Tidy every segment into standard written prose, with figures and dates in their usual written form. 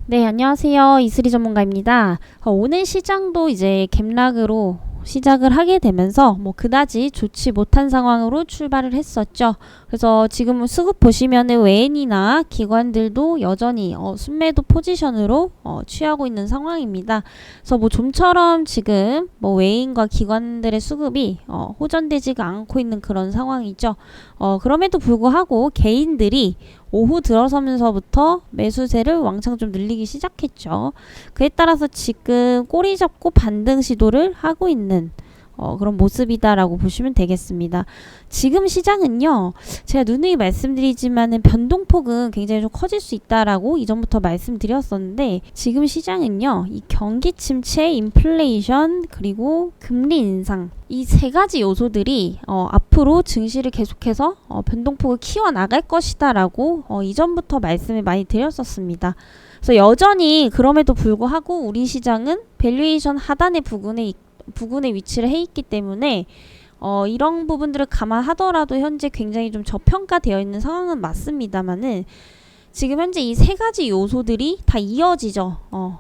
네, 안녕하세요. 이슬이 전문가입니다. 오늘 시장도 이제 갭락으로 시작을 하게 되면서 그다지 좋지 못한 상황으로 출발을 했었죠. 그래서 지금 수급 보시면은 외인이나 기관들도 여전히 순매도 포지션으로 취하고 있는 상황입니다. 그래서 좀처럼 지금 외인과 기관들의 수급이 호전되지가 않고 있는 그런 상황이죠. 그럼에도 불구하고 개인들이 오후 들어서면서부터 매수세를 왕창 좀 늘리기 시작했죠. 그에 따라서 지금 꼬리 잡고 반등 시도를 하고 있는 그런 모습이다라고 보시면 되겠습니다. 지금 시장은요, 제가 누누이 말씀드리지만은 변동폭은 굉장히 좀 커질 수 있다라고 이전부터 말씀드렸었는데, 지금 시장은요, 이 경기 침체, 인플레이션, 그리고 금리 인상, 이 세 가지 요소들이 앞으로 증시를 계속해서 변동폭을 키워나갈 것이다라고 이전부터 말씀을 많이 드렸었습니다. 그래서 여전히 그럼에도 불구하고 우리 시장은 밸류에이션 하단의 부근에 위치를 해 있기 때문에 이런 부분들을 감안하더라도 현재 굉장히 좀 저평가되어 있는 상황은 맞습니다만은, 지금 현재 이 세 가지 요소들이 다 이어지죠.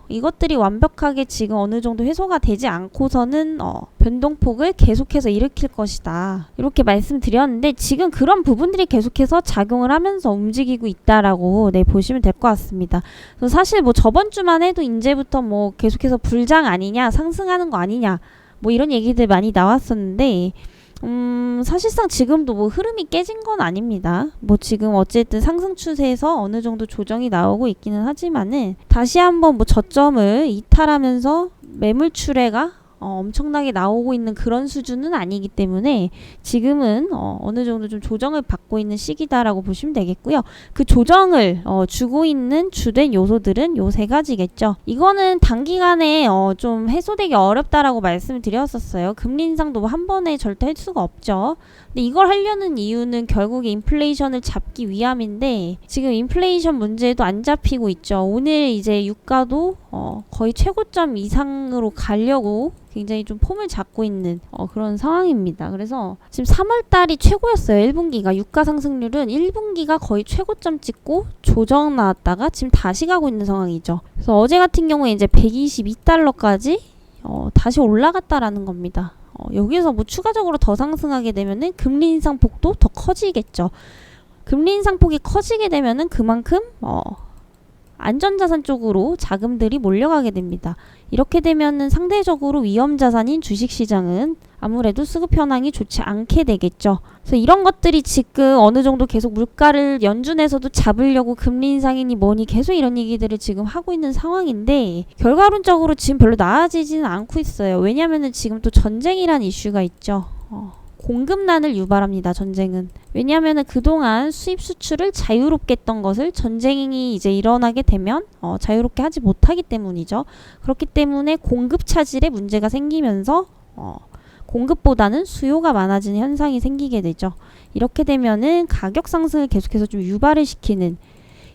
이것들이 완벽하게 지금 어느 정도 해소가 되지 않고서는 변동폭을 계속해서 일으킬 것이다, 이렇게 말씀드렸는데, 지금 그런 부분들이 계속해서 작용을 하면서 움직이고 있다라고 보시면 될 것 같습니다. 그래서 사실 저번 주만 해도 이제부터 계속해서 불장 아니냐, 상승하는 거 아니냐, 이런 얘기들 많이 나왔었는데, 사실상 지금도 흐름이 깨진 건 아닙니다. 지금 어쨌든 상승 추세에서 어느 정도 조정이 나오고 있기는 하지만은, 다시 한번 저점을 이탈하면서 매물 출회가 엄청나게 나오고 있는 그런 수준은 아니기 때문에 지금은 어느 정도 좀 조정을 받고 있는 시기다라고 보시면 되겠고요. 그 조정을 주고 있는 주된 요소들은 요 세 가지겠죠. 이거는 단기간에 좀 해소되기 어렵다라고 말씀을 드렸었어요. 금리 인상도 한 번에 절대 할 수가 없죠. 근데 이걸 하려는 이유는 결국에 인플레이션을 잡기 위함인데, 지금 인플레이션 문제도 안 잡히고 있죠. 오늘 이제 유가도 거의 최고점 이상으로 가려고 굉장히 좀 폼을 잡고 있는 그런 상황입니다. 그래서 지금 3월달이 최고였어요. 1분기가 유가 상승률은 1분기가 거의 최고점 찍고 조정 나왔다가 지금 다시 가고 있는 상황이죠. 그래서 어제 같은 경우에 이제 122달러까지 다시 올라갔다라는 겁니다. 여기에서 추가적으로 더 상승하게 되면은 금리 인상 폭도 더 커지겠죠. 금리 인상 폭이 커지게 되면은 그만큼 안전자산 쪽으로 자금들이 몰려가게 됩니다. 이렇게 되면은 상대적으로 위험자산인 주식시장은 아무래도 수급 현황이 좋지 않게 되겠죠. 그래서 이런 것들이 지금 어느 정도 계속 물가를 연준에서도 잡으려고 금리 인상이니 뭐니 계속 이런 얘기들을 지금 하고 있는 상황인데, 결과론적으로 지금 별로 나아지지는 않고 있어요. 왜냐면은 지금 또 전쟁이란 이슈가 있죠. 공급난을 유발합니다. 전쟁은. 왜냐하면 그동안 수입 수출을 자유롭게 했던 것을 전쟁이 이제 일어나게 되면 자유롭게 하지 못하기 때문이죠. 그렇기 때문에 공급 차질에 문제가 생기면서 공급보다는 수요가 많아지는 현상이 생기게 되죠. 이렇게 되면은 가격 상승을 계속해서 좀 유발을 시키는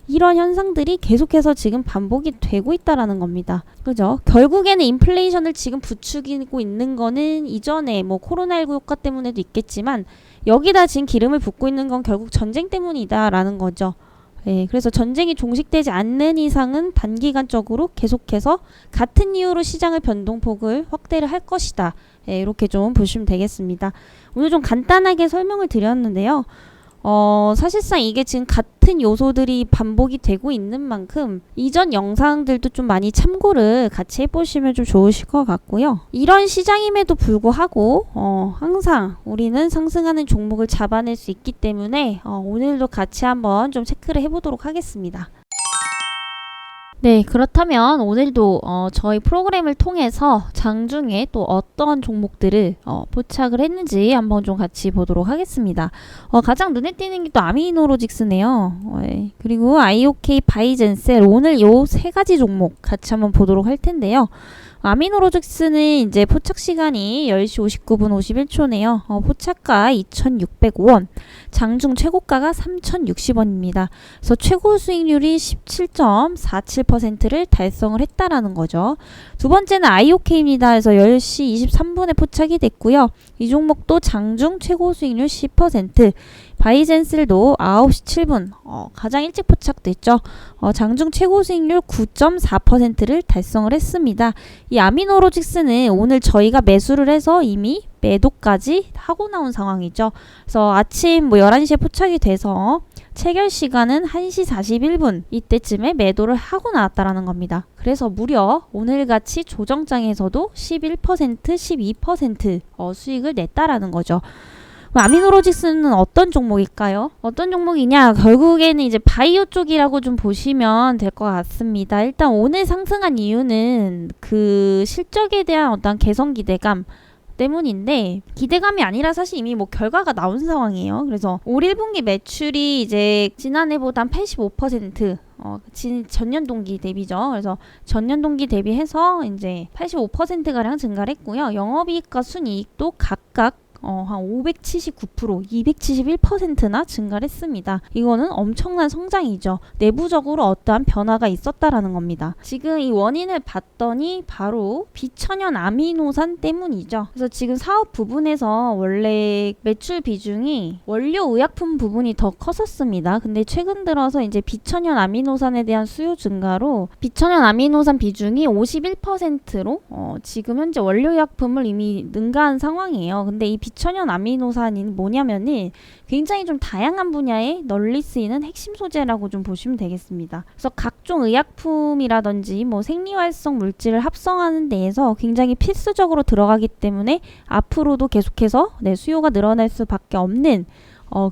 이런 현상들이 계속해서 지금 반복이 되고 있다라는 겁니다. 그죠? 결국에는 인플레이션을 지금 부추기고 있는 거는 이전에 코로나19 효과 때문에도 있겠지만, 여기다 지금 기름을 붓고 있는 건 결국 전쟁 때문이다라는 거죠. 그래서 전쟁이 종식되지 않는 이상은 단기간적으로 계속해서 같은 이유로 시장의 변동폭을 확대를 할 것이다. 이렇게 좀 보시면 되겠습니다. 오늘 좀 간단하게 설명을 드렸는데요. 사실상 이게 지금 같은 요소들이 반복이 되고 있는 만큼 이전 영상들도 좀 많이 참고를 같이 해보시면 좀 좋으실 것 같고요. 이런 시장임에도 불구하고 항상 우리는 상승하는 종목을 잡아낼 수 있기 때문에 오늘도 같이 한번 좀 체크를 해보도록 하겠습니다. 네, 그렇다면 오늘도 저희 프로그램을 통해서 장중에 또 어떤 종목들을 포착을 했는지 한번 좀 같이 보도록 하겠습니다. 가장 눈에 띄는 게 또 아미노로직스네요. 그리고 IOK, 바이젠셀, 오늘 요 세 가지 종목 같이 한번 보도록 할 텐데요. 아미노로직스는 이제 포착 시간이 10시 59분 51초네요. 포착가 2,605원, 장중 최고가가 3,060원입니다. 그래서 최고 수익률이 17.47%를 달성을 했다라는 거죠. 두 번째는 IOK입니다. 그래서 10시 23분에 포착이 됐고요. 이 종목도 장중 최고 수익률 10%, 바이젠셀도 9시 7분 가장 일찍 포착됐죠. 장중 최고 수익률 9.4%를 달성을 했습니다. 이 아미노로직스는 오늘 저희가 매수를 해서 이미 매도까지 하고 나온 상황이죠. 그래서 아침 11시에 포착이 돼서 체결 시간은 1시 41분 이때쯤에 매도를 하고 나왔다라는 겁니다. 그래서 무려 오늘같이 조정장에서도 11%, 12% 수익을 냈다라는 거죠. 아미노로직스는 어떤 종목일까요? 어떤 종목이냐? 결국에는 이제 바이오 쪽이라고 좀 보시면 될 것 같습니다. 일단 오늘 상승한 이유는 그 실적에 대한 어떤 개선 기대감 때문인데, 기대감이 아니라 사실 이미 뭐 결과가 나온 상황이에요. 그래서 올 1분기 매출이 이제 지난해보다 한 85% 전년 동기 대비죠. 그래서 전년 동기 대비해서 이제 85%가량 증가를 했고요. 영업이익과 순이익도 각각 한 579%, 271%나 증가를 했습니다. 이거는 엄청난 성장이죠. 내부적으로 어떠한 변화가 있었다라는 겁니다. 지금 이 원인을 봤더니 바로 비천연 아미노산 때문이죠. 그래서 지금 사업 부분에서 원래 매출 비중이 원료 의약품 부분이 더 컸었습니다. 근데 최근 들어서 이제 비천연 아미노산에 대한 수요 증가로 비천연 아미노산 비중이 51%로 지금 현재 원료 의약품을 이미 능가한 상황이에요. 근데 이 비천연 아미노산이 뭐냐면은 굉장히 좀 다양한 분야에 널리 쓰이는 핵심 소재라고 좀 보시면 되겠습니다. 그래서 각종 의약품이라든지 뭐 생리활성 물질을 합성하는 데에서 굉장히 필수적으로 들어가기 때문에 앞으로도 계속해서 수요가 늘어날 수밖에 없는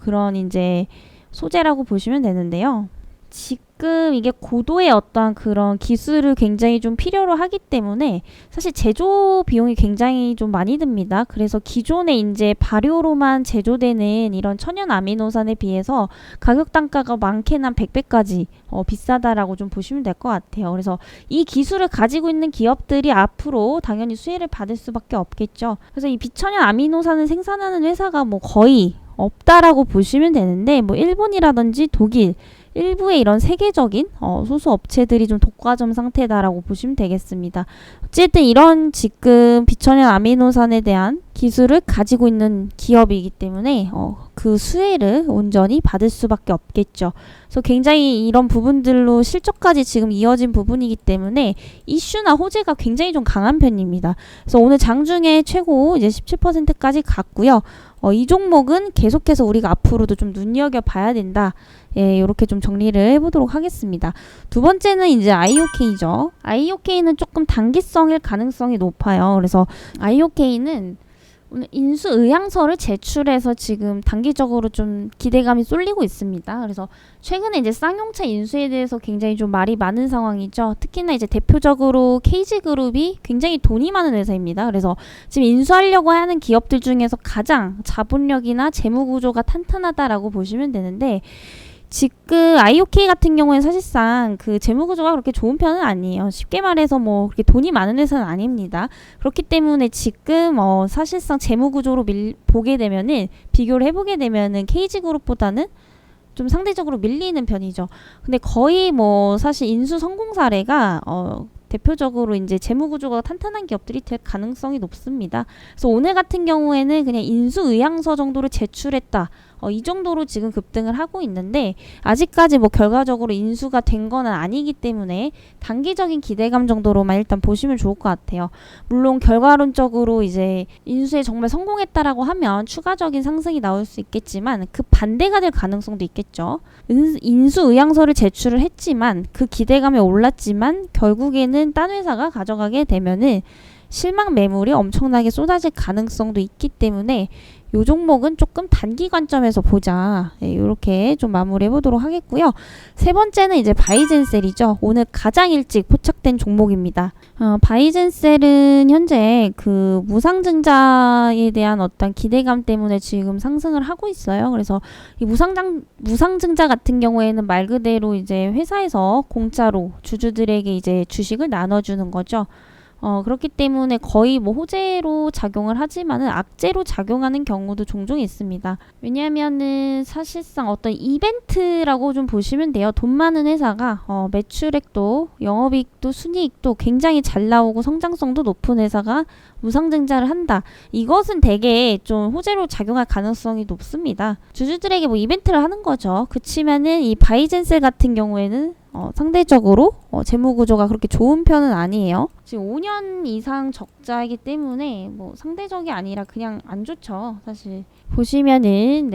그런 이제 소재라고 보시면 되는데요. 지금 이게 고도의 어떤 그런 기술을 굉장히 좀 필요로 하기 때문에 사실 제조 비용이 굉장히 좀 많이 듭니다. 그래서 기존에 이제 발효로만 제조되는 이런 천연 아미노산에 비해서 가격 단가가 많게는 한 100배까지 비싸다라고 좀 보시면 될 것 같아요. 그래서 이 기술을 가지고 있는 기업들이 앞으로 당연히 수혜를 받을 수밖에 없겠죠. 그래서 이 비천연 아미노산을 생산하는 회사가 뭐 거의 없다라고 보시면 되는데, 뭐 일본이라든지 독일 일부의 이런 세계적인 소수 업체들이 좀 독과점 상태다라고 보시면 되겠습니다. 어쨌든 이런 지금 비천연 아미노산에 대한 기술을 가지고 있는 기업이기 때문에 그 수혜를 온전히 받을 수밖에 없겠죠. 그래서 굉장히 이런 부분들로 실적까지 지금 이어진 부분이기 때문에 이슈나 호재가 굉장히 좀 강한 편입니다. 그래서 오늘 장중에 최고 이제 17%까지 갔고요. 이 종목은 계속해서 우리가 앞으로도 좀 눈여겨봐야 된다. 예, 이렇게 좀 정리를 해보도록 하겠습니다. 두 번째는 이제 IOK죠. IOK는 조금 단기성일 가능성이 높아요. 그래서 IOK는 오늘 인수의향서를 제출해서 지금 단기적으로 좀 기대감이 쏠리고 있습니다. 그래서 최근에 이제 쌍용차 인수에 대해서 굉장히 좀 말이 많은 상황이죠. 특히나 이제 대표적으로 KG그룹이 굉장히 돈이 많은 회사입니다. 그래서 지금 인수하려고 하는 기업들 중에서 가장 자본력이나 재무구조가 탄탄하다라고 보시면 되는데, 지금 IOK 같은 경우에는 사실상 그 재무구조가 그렇게 좋은 편은 아니에요. 쉽게 말해서 뭐 그렇게 돈이 많은 회사는 아닙니다. 그렇기 때문에 지금 사실상 재무구조로 보게 되면은, 비교를 해보게 되면은 KG그룹보다는 좀 상대적으로 밀리는 편이죠. 근데 거의 뭐 사실 인수 성공 사례가 대표적으로 이제 재무구조가 탄탄한 기업들이 될 가능성이 높습니다. 그래서 오늘 같은 경우에는 그냥 인수의향서 정도를 제출했다. 이 정도로 지금 급등을 하고 있는데, 아직까지 뭐 결과적으로 인수가 된 건 아니기 때문에 단기적인 기대감 정도로만 일단 보시면 좋을 것 같아요. 물론 결과론적으로 이제 인수에 정말 성공했다라고 하면 추가적인 상승이 나올 수 있겠지만 그 반대가 될 가능성도 있겠죠. 인수의향서를 제출을 했지만 그 기대감이 올랐지만 결국에는 딴 회사가 가져가게 되면은 실망 매물이 엄청나게 쏟아질 가능성도 있기 때문에 요 종목은 조금 단기 관점에서 보자. 이렇게 좀 마무리해 보도록 하겠고요. 세 번째는 이제 바이젠셀이죠. 오늘 가장 일찍 포착된 종목입니다. 바이젠셀은 현재 그 무상증자에 대한 어떤 기대감 때문에 지금 상승을 하고 있어요. 그래서 이 무상증자 같은 경우에는 말 그대로 이제 회사에서 공짜로 주주들에게 이제 주식을 나눠주는 거죠. 그렇기 때문에 거의 뭐 호재로 작용을 하지만은 악재로 작용하는 경우도 종종 있습니다. 왜냐하면은 사실상 어떤 이벤트라고 좀 보시면 돼요. 돈 많은 회사가 매출액도 영업이익도 순이익도 굉장히 잘 나오고 성장성도 높은 회사가 무상증자를 한다. 이것은 되게 좀 호재로 작용할 가능성이 높습니다. 주주들에게 뭐 이벤트를 하는 거죠. 그치만은 이 바이젠셀 같은 경우에는 상대적으로 재무 구조가 그렇게 좋은 편은 아니에요. 지금 5년 이상 적자이기 때문에 뭐 상대적이 아니라 그냥 안 좋죠. 사실 보시면은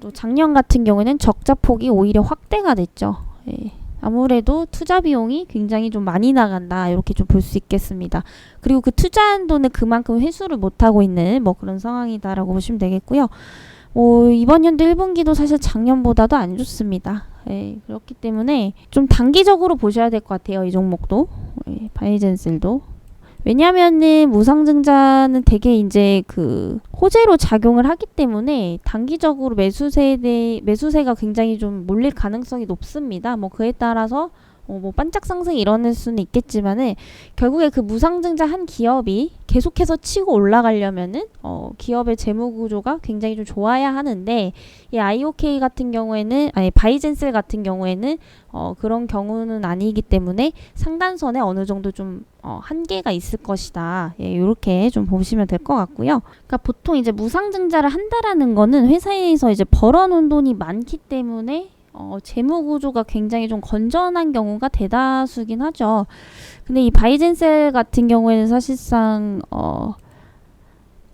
또 작년 같은 경우에는 적자 폭이 오히려 확대가 됐죠. 예. 아무래도 투자 비용이 굉장히 좀 많이 나간다 이렇게 좀 볼 수 있겠습니다. 그리고 그 투자한 돈을 그만큼 회수를 못하고 있는 뭐 그런 상황이다라고 보시면 되겠고요. 이번 연도 1분기도 사실 작년보다도 안 좋습니다. 예, 그렇기 때문에 좀 단기적으로 보셔야 될 것 같아요. 이 종목도 바이젠셀도. 왜냐하면은 무상증자는 되게 이제 그 호재로 작용을 하기 때문에 단기적으로 매수세가 굉장히 좀 몰릴 가능성이 높습니다. 뭐 그에 따라서 뭐 반짝 상승이 일어날 수는 있겠지만은 결국에 그 무상증자 한 기업이 계속해서 치고 올라가려면은 기업의 재무 구조가 굉장히 좀 좋아야 하는데 이 IOK 같은 경우에는 바이젠셀 같은 경우에는 그런 경우는 아니기 때문에 상단선에 어느 정도 좀 한계가 있을 것이다. 예, 이렇게 좀 보시면 될 것 같고요. 그러니까 보통 이제 무상증자를 한다라는 거는 회사에서 이제 벌어놓은 돈이 많기 때문에 재무 구조가 굉장히 좀 건전한 경우가 대다수긴 하죠. 근데 이 바이젠셀 같은 경우에는 사실상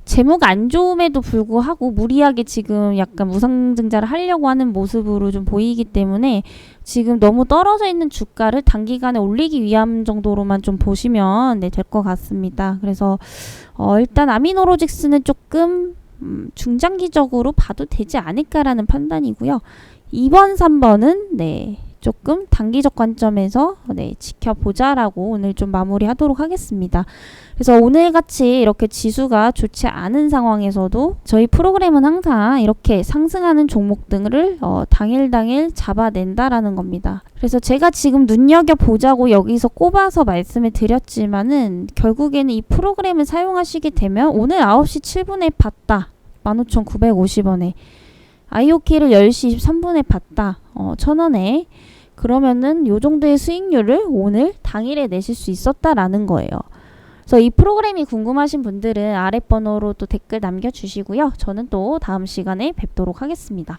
재무가 안 좋음에도 불구하고 무리하게 지금 약간 무상증자를 하려고 하는 모습으로 좀 보이기 때문에 지금 너무 떨어져 있는 주가를 단기간에 올리기 위한 정도로만 좀 보시면 될 것 같습니다. 그래서 일단 아미노로직스는 조금 중장기적으로 봐도 되지 않을까라는 판단이고요. 2번, 3번은 조금 단기적 관점에서 지켜보자라고 오늘 좀 마무리하도록 하겠습니다. 그래서 오늘같이 이렇게 지수가 좋지 않은 상황에서도 저희 프로그램은 항상 이렇게 상승하는 종목 등을 당일 잡아낸다라는 겁니다. 그래서 제가 지금 눈여겨보자고 여기서 꼽아서 말씀을 드렸지만은 결국에는 이 프로그램을 사용하시게 되면 오늘 9시 7분에 봤다. 15,950원에 IOK를 10시 23분에 봤다. 1,000원에. 그러면은 요 정도의 수익률을 오늘 당일에 내실 수 있었다라는 거예요. 그래서 이 프로그램이 궁금하신 분들은 아랫번호로 또 댓글 남겨주시고요. 저는 또 다음 시간에 뵙도록 하겠습니다.